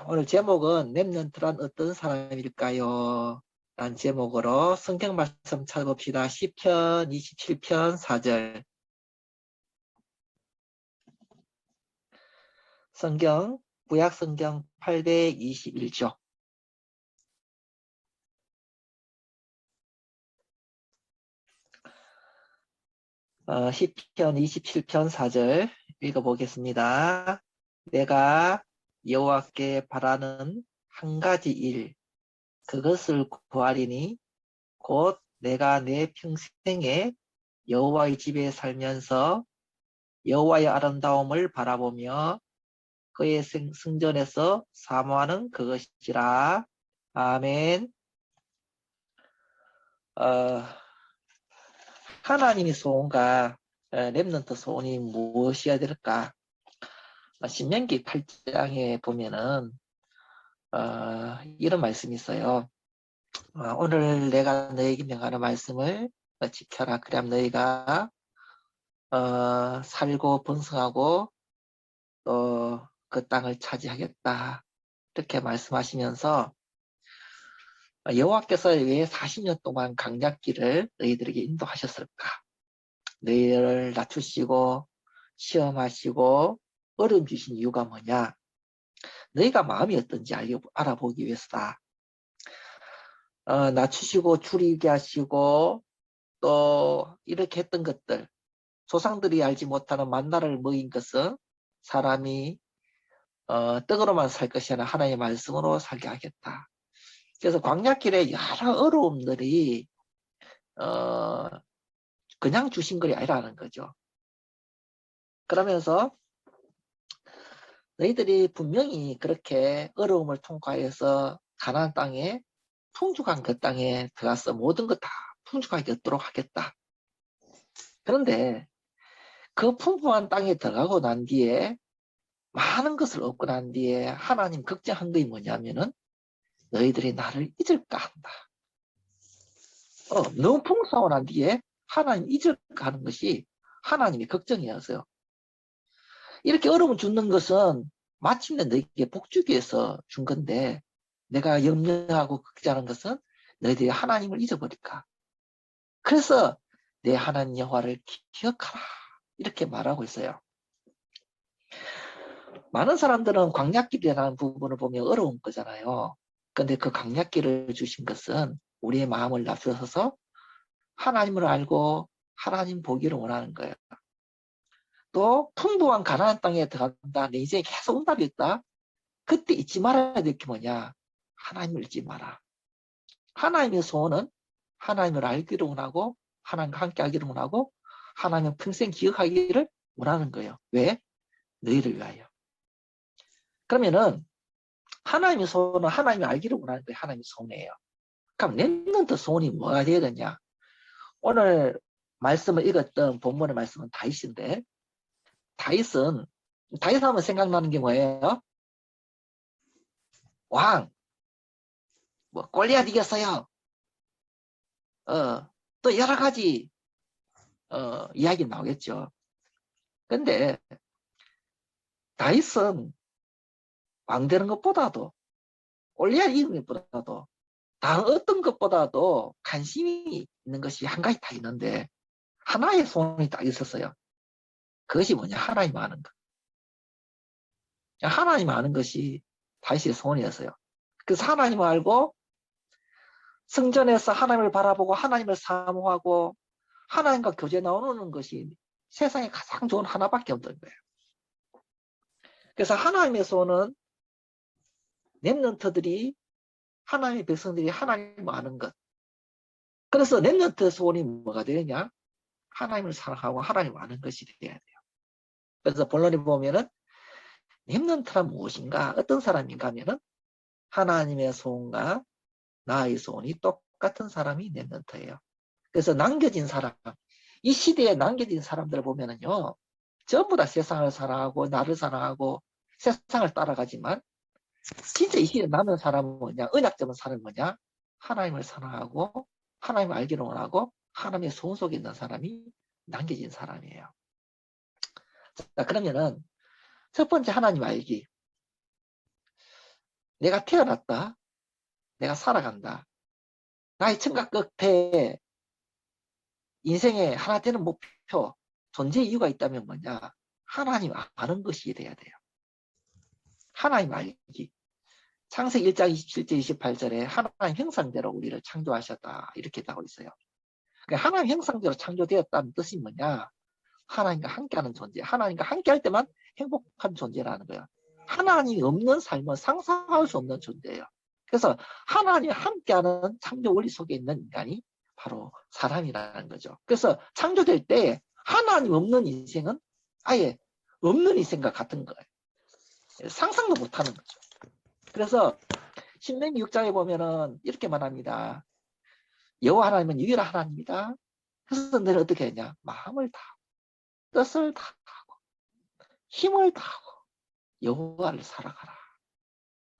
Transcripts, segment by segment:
오늘 제목은 렘넌트란 어떤 사람일까요? 라는 제목으로 성경 말씀 찾아봅시다. 시편 27편 4절. 성경, 구약 성경 821조. 시편 27편 4절 읽어보겠습니다. 내가 여호와께 바라는 한 가지 일, 그것을 구하리니 곧 내가 내 평생에 여호와의 집에 살면서 여호와의 아름다움을 바라보며 그의 성전에서 사모하는 그것이라. 아멘. 하나님의 소원과 렘넌트 소원이 무엇이어야 될까? 신명기 8장에 보면은 이런 말씀이 있어요. 오늘 내가 너에게 명하는 말씀을 지켜라. 그럼 너희가 살고 번성하고 또 그 땅을 차지하겠다. 이렇게 말씀하시면서 여호와께서 왜 40년 동안 강약기를 너희들에게 인도하셨을까? 너희를 낮추시고 시험하시고 어려움 주신 이유가 뭐냐? 너희가 마음이 어떤지 알아보기 위해서다. 낮추시고 줄이게 하시고 또 이렇게 했던 것들, 조상들이 알지 못하는 만나를 먹인 것은 사람이 떡으로만 살 것이 아니라 하나님의 말씀으로 살게 하겠다. 그래서 광야길에 여러 어려움들이 그냥 주신 것이 아니라는 거죠. 그러면서 너희들이 분명히 그렇게 어려움을 통과해서 가나안 땅에 풍족한 그 땅에 들어가서 모든 것 다 풍족하게 얻도록 하겠다. 그런데 그 풍부한 땅에 들어가고 난 뒤에 많은 것을 얻고 난 뒤에 하나님 걱정한 것이 뭐냐면은 너희들이 나를 잊을까 한다. 너무 풍성하고 난 뒤에 하나님 잊을까 하는 것이 하나님의 걱정이었어요. 이렇게 어려움을 주는 것은 마침내 너에게 복주기 위해서 준 건데 내가 염려하고 걱정하는 것은 너희들이 하나님을 잊어버릴까. 그래서 내 하나님 여호와를 기억하라. 이렇게 말하고 있어요. 많은 사람들은 광야길이라는 부분을 보면 어려운 거잖아요. 근데 그 광야길을 주신 것은 우리의 마음을 낮추어서 하나님을 알고 하나님 보기를 원하는 거예요. 또 풍부한 가나안 땅에 들어간다. 내 인생에 계속 응답이 있다. 그때 잊지 말아야 될 게 뭐냐. 하나님을 잊지 마라. 하나님의 소원은 하나님을 알기를 원하고 하나님과 함께 하기를 원하고 하나님을 평생 기억하기를 원하는 거예요. 왜? 너희를 위하여. 그러면은 하나님의 소원은 하나님을 알기를 원하는 게 하나님의 소원이에요. 그럼 렘넌트 소원이 뭐가 되어야 되냐? 오늘 말씀을 읽었던 본문의 말씀은 다윗인데 다윗 하면 생각나는 게 뭐예요? 왕, 뭐 골리앗 이겼어요. 또 여러 가지 이야기 나오겠죠. 근데 다윗은 왕 되는 것보다도 골리앗 이기는 것보다도 다른 어떤 것보다도 관심이 있는 것이 한 가지 다 있는데 하나의 소원이 딱 있었어요. 그것이 뭐냐? 하나님 아는 것. 하나님 아는 것이 다윗의 소원이었어요. 그래서 하나님을 알고 성전에서 하나님을 바라보고 하나님을 사모하고 하나님과 교제 나누는 것이 세상에 가장 좋은 하나밖에 없는 거예요. 그래서 하나님의 소원은 렘넌트들이 하나님의 백성들이 하나님을 아는 것. 그래서 렘넌트 소원이 뭐가 되느냐? 하나님을 사랑하고 하나님을 아는 것이 되어야 돼요. 그래서 본론에 보면은 렘넌트란 무엇인가? 어떤 사람인가 하면은 하나님의 소원과 나의 소원이 똑같은 사람이 렘넌트예요. 그래서 남겨진 사람, 이 시대에 남겨진 사람들을 보면은요, 전부 다 세상을 사랑하고 나를 사랑하고 세상을 따라가지만 진짜 이 시대에 남은 사람은 뭐냐? 언약적인 사람은 뭐냐? 하나님을 사랑하고 하나님을 알기를 원하고 하나님의 소원 속에 있는 사람이 남겨진 사람이에요. 자, 그러면은 첫 번째 하나님 알기. 내가 태어났다. 내가 살아간다. 나의 청각 끝에 인생의 하나 되는 목표, 존재 이유가 있다면 뭐냐? 하나님 아는 것이 돼야 돼요. 하나님 알기. 창세기 1장 27절 28절에 하나님 형상대로 우리를 창조하셨다. 이렇게 나오고 있어요. 그러니까 하나님 형상대로 창조되었다는 뜻이 뭐냐? 하나님과 함께하는 존재. 하나님과 함께할 때만 행복한 존재라는 거예요. 하나님이 없는 삶은 상상할 수 없는 존재예요. 그래서 하나님과 함께하는 창조 원리 속에 있는 인간이 바로 사람이라는 거죠. 그래서 창조될 때 하나님 없는 인생은 아예 없는 인생과 같은 거예요. 상상도 못하는 거죠. 그래서 신명기 6장에 보면은 이렇게 말합니다. 여호와 하나님은 유일한 하나님이다. 그래서 너는 어떻게 했냐? 마음을 다하고 뜻을 다하고 힘을 다하고 여호와를 살아가라.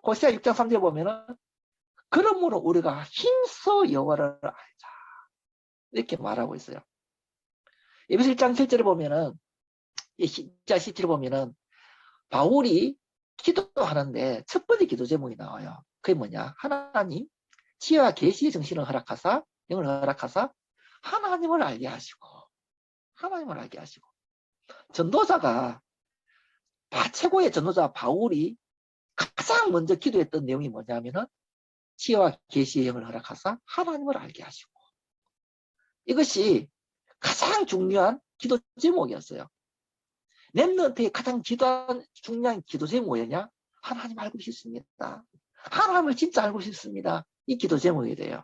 호세아 6장 3절에 보면은 그러므로 우리가 힘써 여호와를 알자. 이렇게 말하고 있어요. 에베소 1장 7절에 보면은 10장 17절에 보면은 바울이 기도하는데 첫 번째 기도 제목이 나와요. 그게 뭐냐? 하나님 지혜와 계시의 정신을 허락하사 영을 허락하사 하나님을 알게 하시고 하나님을 알게 하시고 전도자가 최고의 전도자 바울이 가장 먼저 기도했던 내용이 뭐냐면은 지혜와 계시의 영을 허락하사 하나님을 알게 하시고 이것이 가장 중요한 기도 제목이었어요. 렘넌트의 가장 중요한 기도 제목이 뭐였냐? 하나님 알고 싶습니다. 하나님을 진짜 알고 싶습니다. 이 기도 제목이 돼요.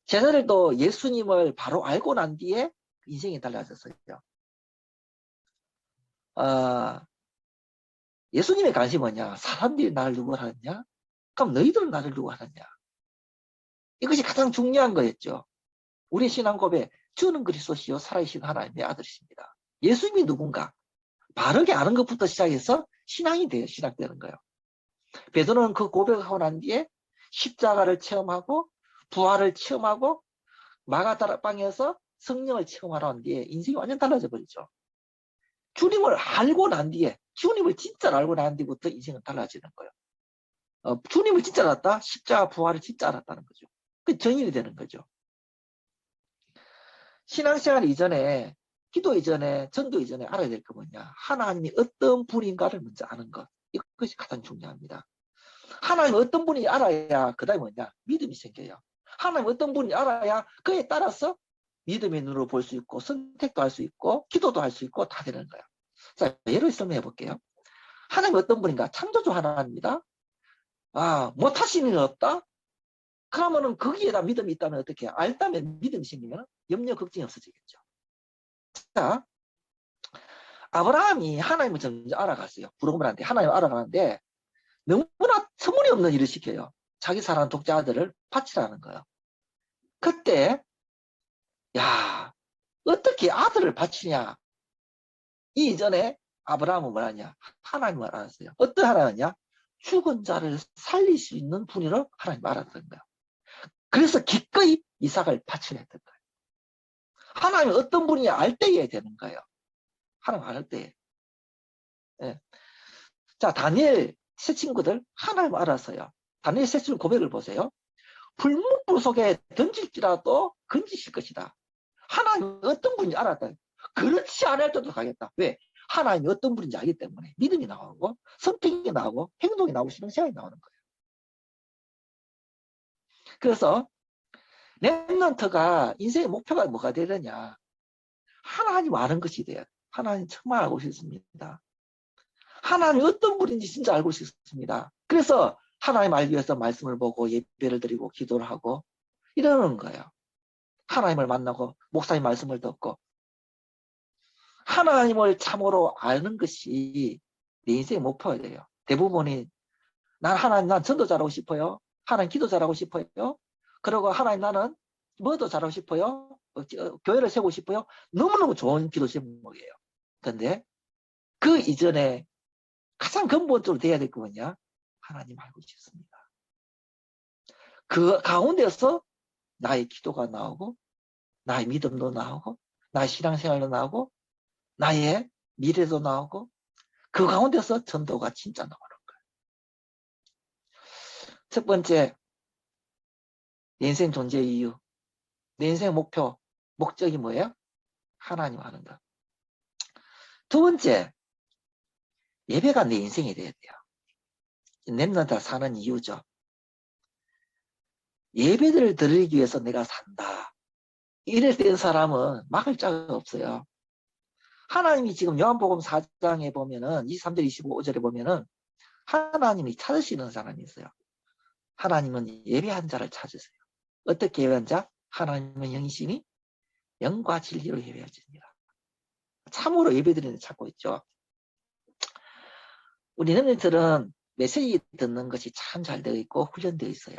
제자들도 예수님을 바로 알고 난 뒤에 인생이 달라졌어요. 예수님의 관심이 뭐냐? 사람들이 나를 누구 하느냐? 그럼 너희들은 나를 누구 하느냐? 이것이 가장 중요한 거였죠. 우리 신앙 고백, 주는 그리스도시요 살아계신 하나님의 아들이십니다. 예수님이 누군가? 바르게 아는 것부터 시작해서 신앙이 돼요. 시작되는 거예요. 베드로는 그 고백을 하고 난 뒤에 십자가를 체험하고 부활을 체험하고 마가다락방에서 성령을 체험하러 한 뒤에 인생이 완전 달라져 버리죠. 주님을 알고 난 뒤에 주님을 진짜로 알고 난 뒤부터 인생은 달라지는 거예요. 주님을 진짜 알았다? 십자가 부활을 진짜 알았다는 거죠. 그 정인이 되는 거죠. 신앙생활 이전에 기도 이전에 전도 이전에 알아야 될 거 뭐냐? 하나님이 어떤 분인가를 먼저 아는 것. 이것이 가장 중요합니다. 하나님 어떤 분이 알아야 그 다음에 뭐냐? 믿음이 생겨요. 하나님 어떤 분이 알아야 그에 따라서 믿음의 눈으로 볼 수 있고 선택도 할 수 있고 기도도 할 수 있고 다 되는 거예요. 자, 예를 설명해 볼게요. 하나님 어떤 분인가? 창조주 하나입니다. 못하시는 일 없다? 그러면은 거기에다 믿음이 있다면 어떻게 해요? 알다면 믿음이 생기면 염려 걱정이 없어지겠죠. 자, 아브라함이 하나님을 점점 알아갔어요. 부르고문한테 하나님을 알아가는데 너무나 터무니없는 일을 시켜요. 자기 사랑하는 독자 아들을 바치라는 거예요. 그때 야 어떻게 아들을 바치냐? 이전에 아브라함은 뭐라냐? 하나님을 알았어요. 어떤 하나님이냐? 죽은 자를 살릴 수 있는 분으로 하나님 알았던 거예요. 그래서 기꺼이 이삭을 바치려 했던 거예요. 하나님이 어떤 분이 알 때에 되는 거예요. 하나님 알 때에. 예. 자, 다니엘 세 친구들 하나님 알았어요. 다니엘 세 친구 고백을 보세요. 불문불 속에 던질지라도 건지실 것이다. 하나님 어떤 분인지 알았다. 그렇지 않을 때도 가겠다. 왜? 하나님이 어떤 분인지 알기 때문에 믿음이 나오고 선택이 나오고 행동이 나오고 신앙생활이 나오는 거예요. 그래서 렘넌트가 인생의 목표가 뭐가 되느냐? 하나님 아는 것이 돼요. 하나님 정말 알고 싶습니다. 하나님 어떤 분인지 진짜 알고 싶습니다. 그래서 하나님 알기 위해서 말씀을 보고 예배를 드리고 기도를 하고 이러는 거예요. 하나님을 만나고 목사님 말씀을 듣고 하나님을 참으로 아는 것이 내 인생의 목표가 돼요. 대부분이 난 전도 잘하고 싶어요. 하나님 기도 잘하고 싶어요. 그리고 하나님 나는 뭐도 잘하고 싶어요. 교회를 세우고 싶어요. 너무너무 좋은 기도 제목이에요. 그런데 그 이전에 가장 근본적으로 돼야 될 거 뭐냐? 하나님 알고 싶습니다. 그 가운데서 나의 기도가 나오고 나의 믿음도 나오고 나의 신앙생활도 나오고 나의 미래도 나오고 그 가운데서 전도가 진짜 나오는 거예요. 첫 번째, 내 인생 존재 이유. 내 인생 목표, 목적이 뭐예요? 하나님 하는 거. 두 번째, 예배가 내 인생이 돼야 돼요. 랩런트 사는 이유죠. 예배를 드리기 위해서 내가 산다. 이래 된 사람은 막을 자가 없어요. 하나님이 지금 요한복음 4장에 보면은 23절 25절에 보면은 하나님이 찾으시는 사람이 있어요. 하나님은 예배한 자를 찾으세요. 어떻게 예배한 자? 하나님은 영이시니 영과 진리로 예배하시니라. 참으로 예배드리는 찾고 있죠. 우리 랩런트들은 메시지 듣는 것이 참 잘 되어 있고 훈련되어 있어요.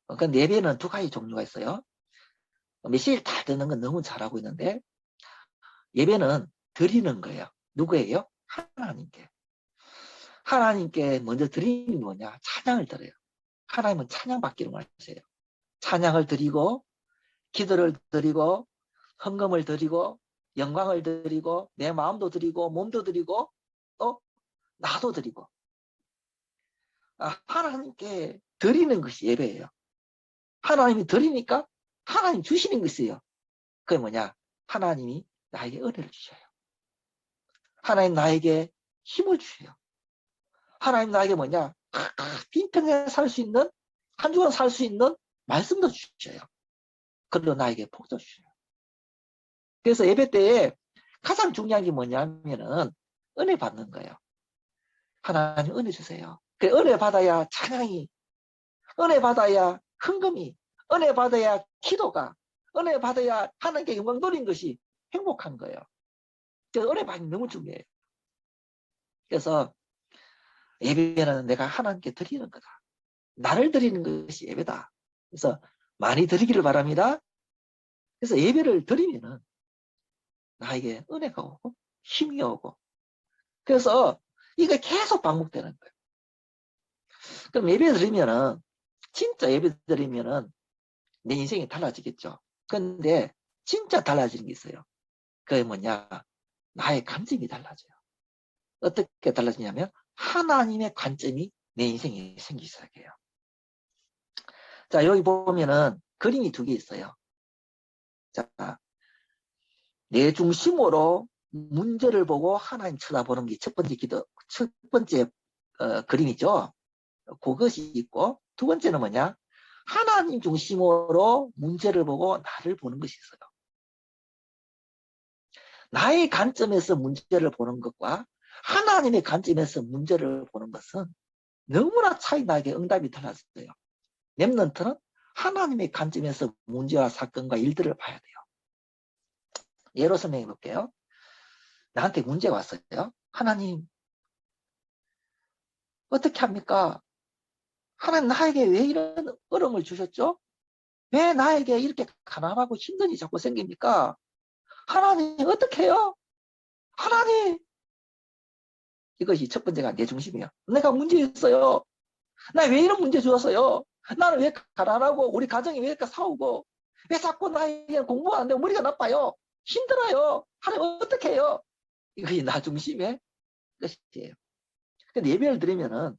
그러니까 예배는 두 가지 종류가 있어요. 메시지를 다 듣는 건 너무 잘하고 있는데 예배는 드리는 거예요. 누구예요? 하나님께. 하나님께 먼저 드리는 게 뭐냐? 찬양을 드려요. 하나님은 찬양 받기로 하세요. 찬양을 드리고 기도를 드리고 헌금을 드리고 영광을 드리고 내 마음도 드리고 몸도 드리고 또 나도 드리고 하나님께 드리는 것이 예배예요. 하나님이 드리니까 하나님 주시는 것이에요. 그게 뭐냐? 하나님이 나에게 은혜를 주셔요. 하나님 나에게 힘을 주셔요. 하나님 나에게 뭐냐? 빈평에 살 수 있는 한 주간 살 수 있는 말씀도 주셔요. 그리고 나에게 복도 주셔요. 그래서 예배 때에 가장 중요한 게 뭐냐면은 은혜 받는 거예요. 하나님 은혜 주세요. 그래, 은혜 받아야 찬양이, 은혜 받아야 헌금이, 은혜 받아야 기도가, 은혜 받아야 하나님께 영광 돌린 것이 행복한 거예요. 그래서 은혜 받는 게 너무 중요해요. 그래서 예배는 내가 하나님께 드리는 거다. 나를 드리는 것이 예배다. 그래서 많이 드리기를 바랍니다. 그래서 예배를 드리면은 나에게 은혜가 오고 힘이 오고 그래서 이게 계속 반복되는 거예요. 그럼 예배 드리면은 진짜 예배 드리면은 내 인생이 달라지겠죠. 그런데 진짜 달라지는 게 있어요. 그게 뭐냐? 나의 관점이 달라져요. 어떻게 달라지냐면 하나님의 관점이 내 인생에 생기기 시작해요. 자, 여기 보면은 그림이 두 개 있어요. 자, 내 중심으로 문제를 보고 하나님 쳐다보는 게 첫 번째 기도, 첫 번째 그림이죠. 그것이 있고 두 번째는 뭐냐? 하나님 중심으로 문제를 보고 나를 보는 것이 있어요. 나의 관점에서 문제를 보는 것과 하나님의 관점에서 문제를 보는 것은 너무나 차이 나게 응답이 달랐어요. 랩런트는 하나님의 관점에서 문제와 사건과 일들을 봐야 돼요. 예로 설명해 볼게요. 나한테 문제가 왔어요. 하나님, 어떻게 합니까? 하나님 나에게 왜 이런 어려움을 주셨죠? 왜 나에게 이렇게 가난하고 힘든 일이 자꾸 생깁니까? 하나님, 어떻게 해요? 하나님! 이것이 첫 번째가 내 중심이에요. 내가 문제 있어요. 나 왜 이런 문제 주었어요? 나는 왜 가난하고 우리 가정이 왜 이렇게 싸우고 왜 자꾸 나에게 공부가 안 되고 머리가 나빠요? 힘들어요. 하나님 어떻게 해요? 이것이 나 중심의 것이에요. 근데 예배를 드리면은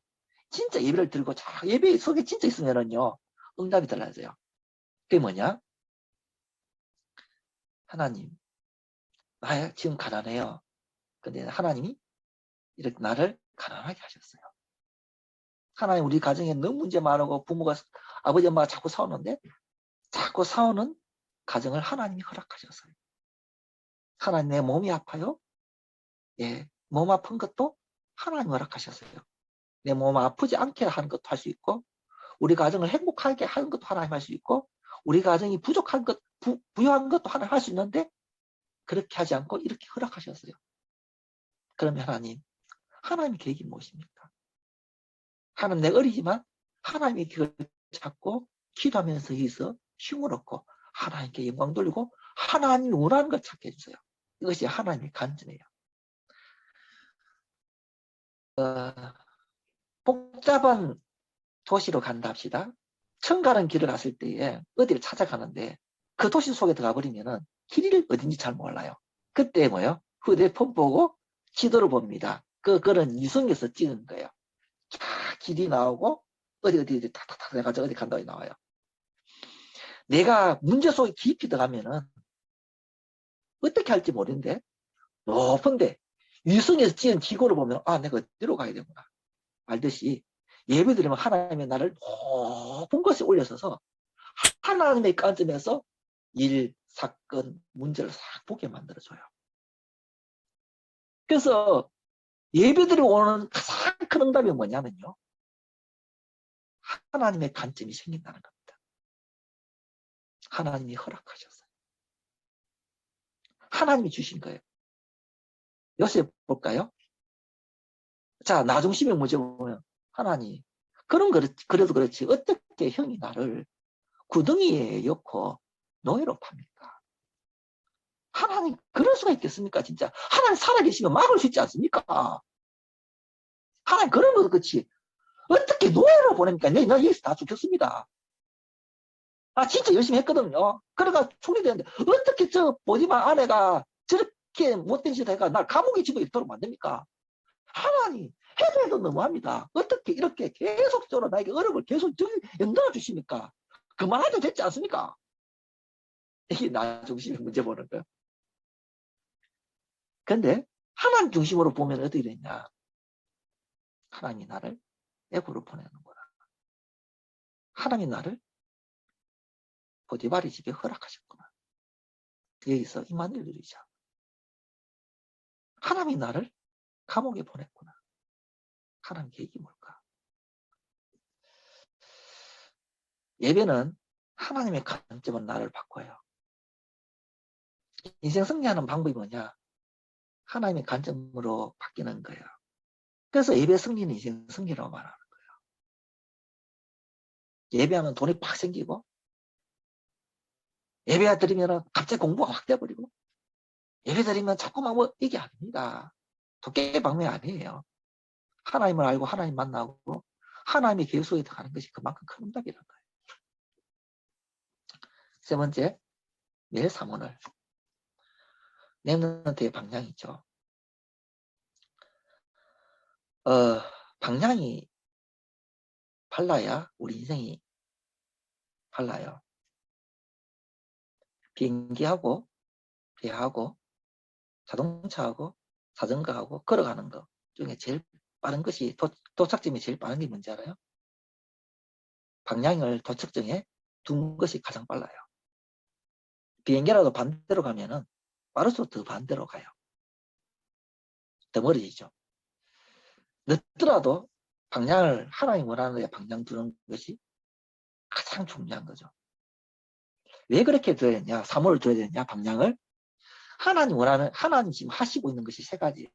진짜 예배를 들고 예배 속에 진짜 있으면은요 응답이 달라져요. 그게 뭐냐? 하나님, 나 지금 가난해요. 근데 하나님이 이렇게 나를 가난하게 하셨어요. 하나님 우리 가정에 너무 문제 많고 부모가 아버지 엄마가 자꾸 싸우는데 자꾸 싸우는 가정을 하나님이 허락하셨어요. 하나님 내 몸이 아파요? 예, 몸 아픈 것도 하나님 허락하셨어요. 내 몸 아프지 않게 하는 것도 할 수 있고 우리 가정을 행복하게 하는 것도 하나님 할 수 있고 우리 가정이 부족한 것, 부유한 것도 하나님 할 수 있는데 그렇게 하지 않고 이렇게 허락하셨어요. 그러면 하나님의 계획이 무엇입니까? 하나님 내가 어리지만 하나님의 계획을 잡고 기도하면서 여기서 힘을 얻고 하나님께 영광 돌리고 하나님이 원하는 걸 찾게 해주세요. 이것이 하나님의 간증이에요. 복잡한 도시로 간다 합시다. 처음 가는 길을 갔을 때에 어디를 찾아가는데 그 도시 속에 들어가 버리면은 길이 어딘지 잘 몰라요. 그때 뭐요? 휴대폰 보고 지도를 봅니다. 그거는 유성에서 찍은 거예요. 쫙 길이 나오고 어디 탁탁탁 해가지고 어디 간다고 나와요. 내가 문제 속에 깊이 들어가면은 어떻게 할지 모르는데 높은데 위성에서 찍은 지구를 보면 아 내가 어디로 가야 되구나 알듯이 예배드리면 하나님의 나를 높은 곳에 올려서서 하나님의 관점에서 일, 사건, 문제를 싹 보게 만들어줘요. 그래서 예배드리고 오는 가장 큰 응답이 뭐냐면요. 하나님의 관점이 생긴다는 겁니다. 하나님이 허락하셨어요. 하나님이 주신 거예요. 요새 볼까요? 자, 나중심의 문제 보면 하나님 그래도 그렇지 어떻게 형이 나를 구덩이에 엮고 노예로 팝니까? 하나님 그럴 수가 있겠습니까? 진짜 하나님 살아계시면 막을 수 있지 않습니까? 하나님 그런 것도 그렇지 어떻게 노예로 보냅니까? 나 여기서 다 죽겠습니다. 아 진짜 열심히 했거든요. 그래가 총리되는데 어떻게 저 보디만 아내가 저렇게 못된 짓을 해가 날 감옥에 집어넣도록 만듭니까? 하나님 해도 너무합니다. 어떻게 이렇게 계속적으로 나에게 어려움을 계속 연달아 주십니까? 그만해도 됐지 않습니까? 이게 나 중심의 문제 보는 거예요. 근데 하나님 중심으로 보면 어떻게 되냐? 하나님이 나를 애고로 보내는구나. 하나님이 나를 보디발이 집에 허락하셨구나. 여기서 이만을 누리자. 하나님이 나를 감옥에 보냈구나. 하나님 계획이 뭘까? 예배는 하나님의 관점은 나를 바꿔요. 인생 승리하는 방법이 뭐냐? 하나님의 관점으로 바뀌는 거예요. 그래서 예배 승리는 인생 승리라고 말하는 거예요. 예배하면 돈이 팍 생기고 예배 드리면 갑자기 공부가 확 돼버리고 예배 드리면 자꾸만 뭐 이게 아닙니다. 도깨비 방면 아니에요. 하나님을 알고 하나님 만나고 하나님의 계획 속에 들어가는 것이 그만큼 큰 응답이라는 거예요. 세 번째, 매일 사문을 랩런트의 방향이죠. 방향이 발라야 우리 인생이 발라요. 비행기하고 배하고 자동차하고 자전거하고 걸어가는 것 중에 제일 빠른 것이 도착점이 제일 빠른 게 뭔지 알아요? 방향을 도착점에 둔 것이 가장 빨라요. 비행기라도 반대로 가면은 빠를수록 더 반대로 가요. 더 멀어지죠. 늦더라도 방향을 하나님 원하는 데 방향 두는 것이 가장 중요한 거죠. 왜 그렇게 들어야 되냐? 사모를 들어야 되냐? 방향을 하나님 원하는 하나님 지금 하시고 있는 것이 세 가지예요.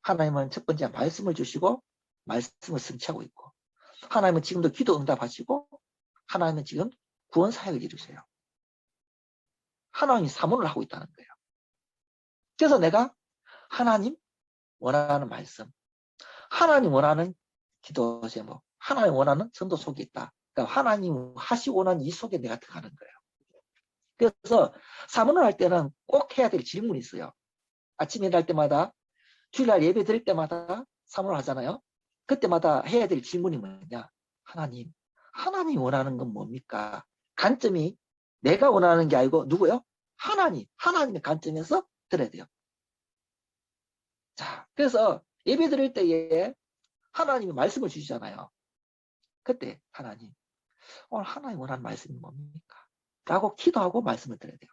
하나님은 첫 번째 말씀을 주시고 말씀을 성취하고 있고 하나님은 지금도 기도 응답하시고 하나님은 지금 구원 사역을 이루세요. 하나님이 사모를 하고 있다는 거예요. 그래서 내가 하나님 원하는 말씀, 하나님 원하는 기도 제목, 하나님 원하는 전도 속에 있다. 그러니까 하나님 하시고 난 이 속에 내가 들어가는 거예요. 그래서 사모를 할 때는 꼭 해야 될 질문이 있어요. 아침에 일할 때마다 주일날 예배 드릴 때마다 사모를 하잖아요. 그때마다 해야 될 질문이 뭐냐? 하나님 원하는 건 뭡니까? 관점이 내가 원하는 게 아니고 누구요? 하나님의 관점에서 들어야 돼요. 자, 그래서 예배 드릴 때에 하나님이 말씀을 주시잖아요. 그때 오늘 하나님 원하는 말씀이 뭡니까? 라고 기도하고 말씀을 드려야 돼요.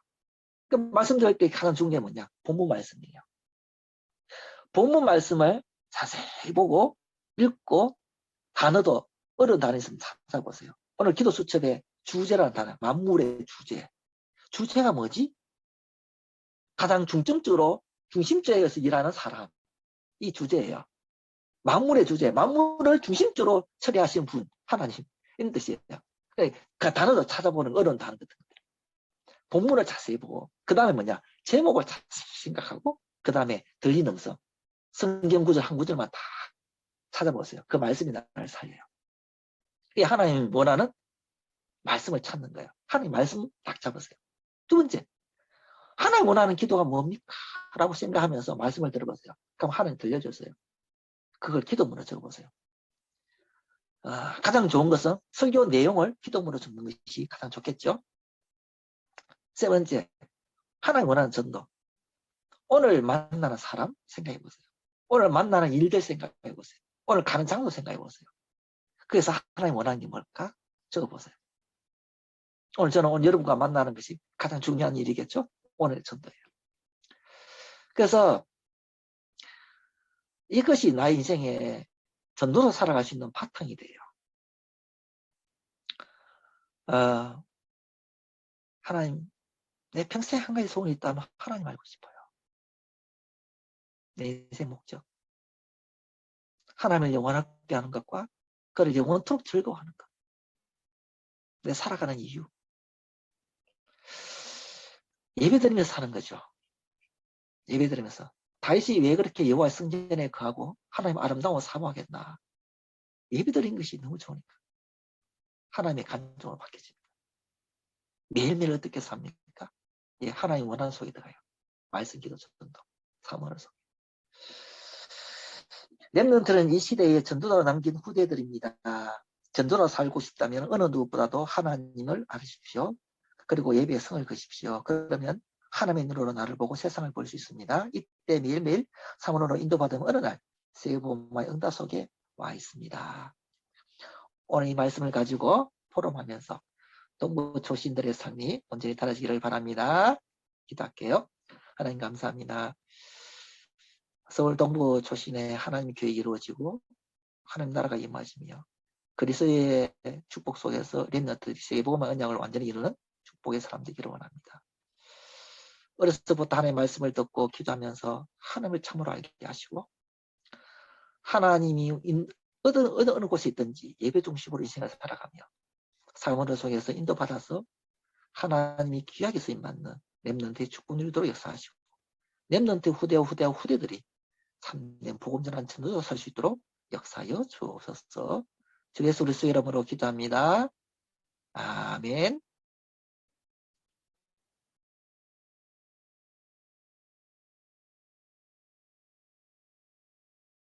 그 말씀 드릴 때 가장 중요한 게 뭐냐? 본문 말씀이에요. 본문 말씀을 자세히 보고 읽고 단어도 어려운 단어 있으면 찾아보세요. 오늘 기도 수첩에 주제라는 단어, 만물의 주제. 주제가 뭐지? 가장 중심적에서 일하는 사람. 이 주제예요. 만물의 주제, 만물을 중심적으로 처리하신 분, 하나님. 이런 뜻이에요. 그 단어도 찾아보는 어려운 단어들. 본문을 자세히 보고, 그 다음에 뭐냐? 제목을 자세히 생각하고, 그 다음에 들리는 음성. 성경 구절 한 구절만 다 찾아보세요. 그 말씀이 나를 살려요. 이게 하나님 원하는 말씀을 찾는 거예요. 하나님 말씀 딱 잡으세요. 두 번째, 하나님 원하는 기도가 뭡니까? 라고 생각하면서 말씀을 들어보세요. 그럼 하나님 들려줬어요. 그걸 기도문으로 적어보세요. 가장 좋은 것은 설교 내용을 기도문으로 적는 것이 가장 좋겠죠. 세 번째, 하나님 원하는 전도. 오늘 만나는 사람 생각해 보세요. 오늘 만나는 일들 생각해 보세요. 오늘 가는 장소 생각해 보세요. 그래서 하나님 원하는 게 뭘까? 적어보세요. 오늘 여러분과 만나는 것이 가장 중요한 일이겠죠? 오늘의 전도예요. 그래서 이것이 나의 인생에 전도로 살아갈 수 있는 바탕이 돼요. 하나님, 내 평생 한 가지 소원이 있다면 하나님 알고 싶어요. 내 인생 목적. 하나님을 영원하게 하는 것과 그를 영원토록 즐거워하는 것. 내 살아가는 이유. 예배드리면서 사는 거죠. 예배드리면서. 다윗이 왜 그렇게 여호와의 성전에 거하고 하나님 아름다움을 사모하겠나. 예배드린 것이 너무 좋으니까. 하나님의 간종을 받게 됩니다. 매일매일 어떻게 삽니까? 예, 하나님 원하는 속에 들어가요. 말씀, 기도, 전도, 사모하는 속. 렘넌트는 이 시대에 전도자로 남긴 후대들입니다. 전도자로 살고 싶다면 어느 누구보다도 하나님을 알으십시오. 그리고 예배에 성을 거십시오. 그러면 하나님의 눈으로 나를 보고 세상을 볼 수 있습니다. 이때 매일매일 사모로 인도받으면 어느 날 세계복음화의 응답 속에 와 있습니다. 오늘 이 말씀을 가지고 포럼하면서 동부 초신들의 삶이 온전히 달라지기를 바랍니다. 기도할게요. 하나님 감사합니다. 서울 동부 초신의 하나님 교회 이루어지고 하나님 나라가 임하시며 그리스도의 축복 속에서 렘넌트 세계복음화 언약을 완전히 이루는 축복의 사람 되기를 원합니다. 어렸을 때부터 하나님의 말씀을 듣고 기도하면서 하나님을 참으로 알게 하시고 하나님이 어느 곳에 있든지 예배 중심으로 인생을 살아가며 삶을 속에서 인도받아서 하나님이 귀하게 쓰임받는 렘넌트의 축복 누리도록 역사하시고 렘넌트 후대들이 참된 복음 전환 전도로 살 수 있도록 역사하여 주옵소서. 주 예수 그리스도의 이름으로 기도합니다. 아멘.